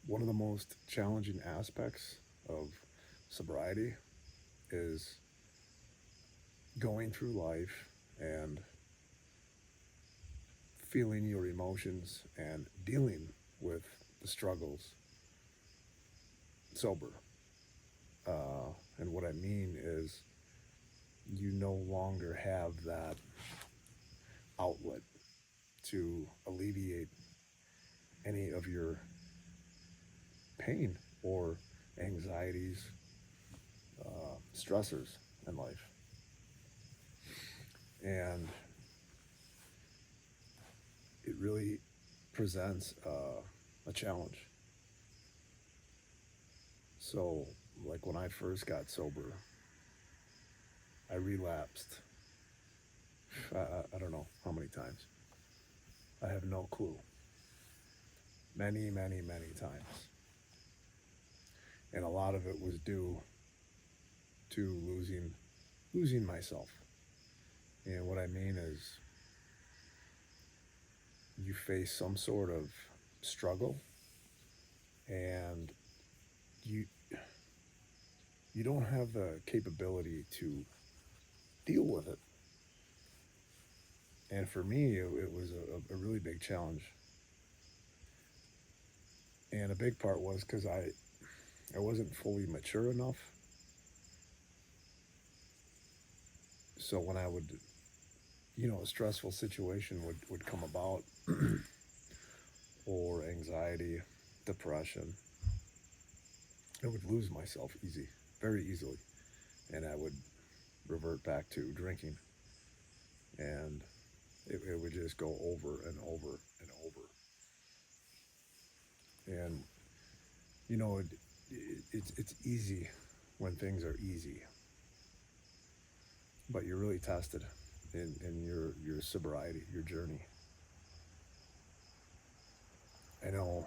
One of the most challenging aspects of sobriety is going through life and feeling your emotions and dealing with the struggles sober. And what I mean is, you no longer have that outlet to alleviate any of your pain or anxieties, stressors in life. And it really presents a challenge. So, like when I first got sober, I relapsed. I don't know how many times. I have no clue. Many, many, many times. And a lot of it was due to losing myself. And what I mean is, you face some sort of struggle, and you you don't have the capability to deal with it. And for me, it was a really big challenge. And a big part was because I wasn't fully mature enough. So when I would, a stressful situation would come about, or anxiety, depression, I would lose myself very easily. And I would revert back to drinking. And it would just go over and over and over. And, you know, it's easy when things are easy, but you're really tested in your sobriety, your journey. I know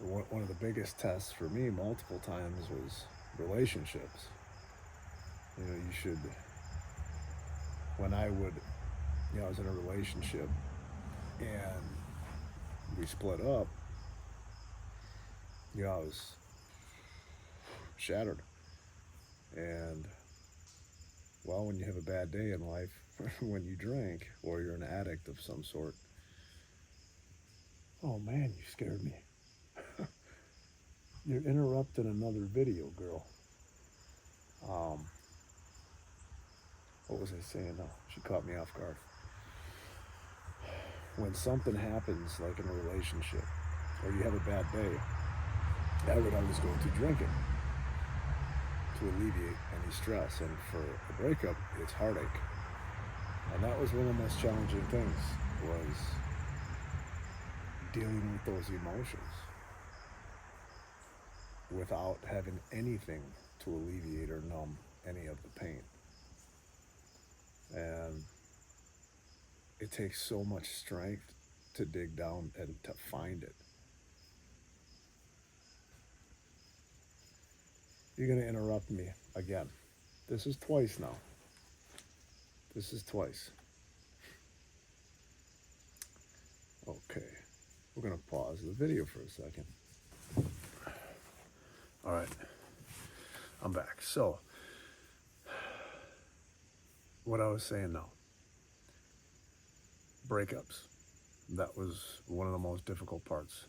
one of the biggest tests for me multiple times was relationships. You should, when I was in a relationship and we split up, I was shattered. And, well, when you have a bad day in life, when you drink or you're an addict of some sort, oh man, you scared me. You're interrupting another video, girl. What was I saying now? She caught me off guard. When something happens, like in a relationship, or you have a bad day, I would always go to drinking to alleviate any stress. And for a breakup, it's heartache. And that was one of the most challenging things, was dealing with those emotions without having anything to alleviate or numb any of the pain. And it takes so much strength to dig down and to find it. You're going to interrupt me again. This is twice now. This is twice. Okay. We're going to pause the video for a second. All right. I'm back. So, what I was saying now. Breakups. That was one of the most difficult parts,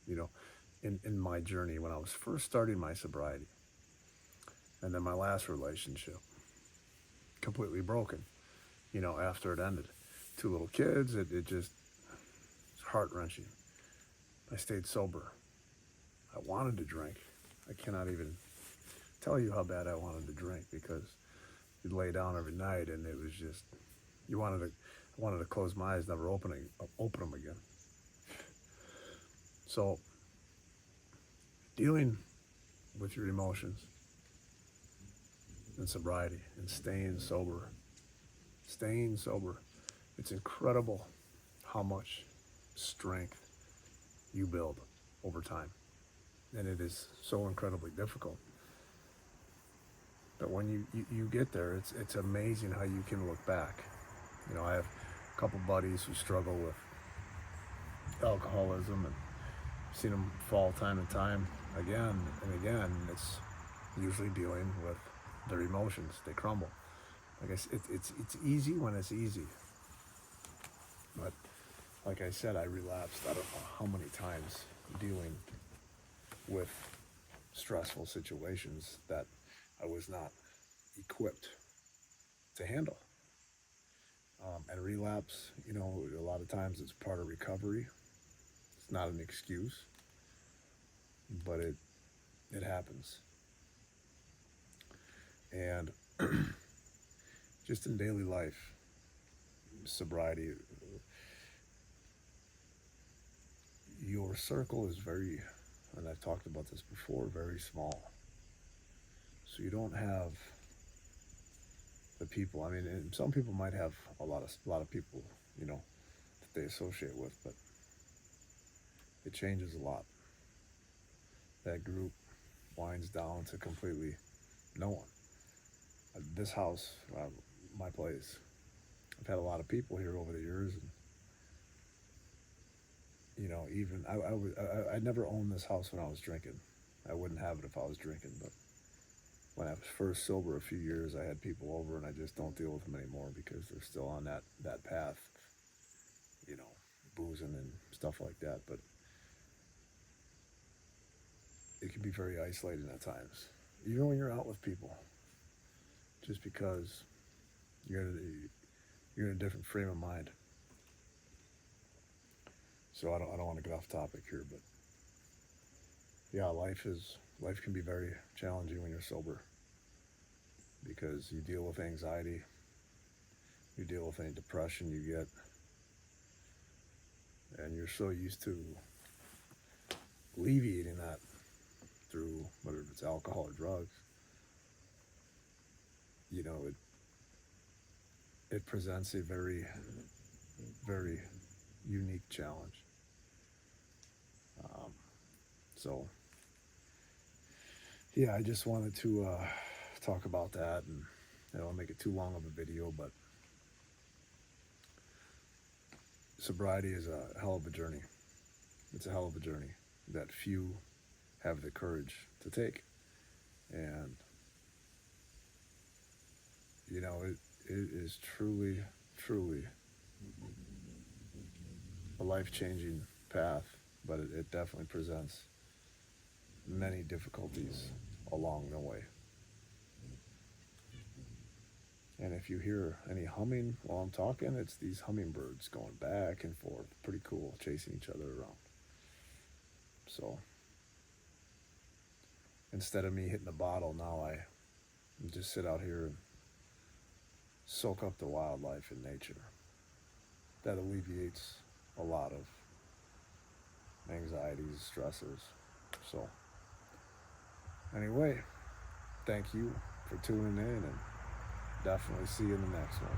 in my journey when I was first starting my sobriety. And then my last relationship, completely broken, after it ended. 2 little kids, it just, it's heart-wrenching. I stayed sober. I wanted to drink. I cannot even tell you how bad I wanted to drink, because you'd lay down every night and it was just, I wanted to close my eyes, never open them again. So, dealing with your emotions and sobriety and staying sober, it's incredible how much strength you build over time. And it is so incredibly difficult. But when you get there, it's amazing how you can look back. I have a couple buddies who struggle with alcoholism and seen them fall time and time again and again. It's usually dealing with their emotions. They crumble. I guess it's easy when it's easy, but like I said, I relapsed. I don't know how many times dealing with stressful situations that I was not equipped to handle. And relapse, a lot of times it's part of recovery. It's not an excuse, but it happens. And just in daily life, sobriety, your circle is very, and I've talked about this before, very small. So you don't have the people. I mean, and some people might have a lot of people, that they associate with, but it changes a lot. That group winds down to completely no one. This house, my place, I've had a lot of people here over the years, and even I never owned this house when I was drinking. I wouldn't have it if I was drinking, but when I was first sober a few years, I had people over, and I just don't deal with them anymore because they're still on that path, boozing and stuff like that. But it can be very isolating at times, even when you're out with people, just because you're in a different frame of mind. So I don't want to get off topic here, but yeah, life can be very challenging when you're sober, because you deal with anxiety, you deal with any depression you get, and you're so used to alleviating that through whether it's alcohol or drugs. It presents a very, very unique challenge. So yeah, I just wanted to talk about that, and I don't make it too long of a video, but sobriety is a hell of a journey. It's a hell of a journey that few have the courage to take. And it is truly, truly a life-changing path, but it definitely presents many difficulties along the way. And if you hear any humming while I'm talking, it's these hummingbirds going back and forth. Pretty cool, chasing each other around. So instead of me hitting a bottle, now I just sit out here and soak up the wildlife in nature. That alleviates a lot of anxieties, stressors. So anyway, thank you for tuning in, and definitely see you in the next one.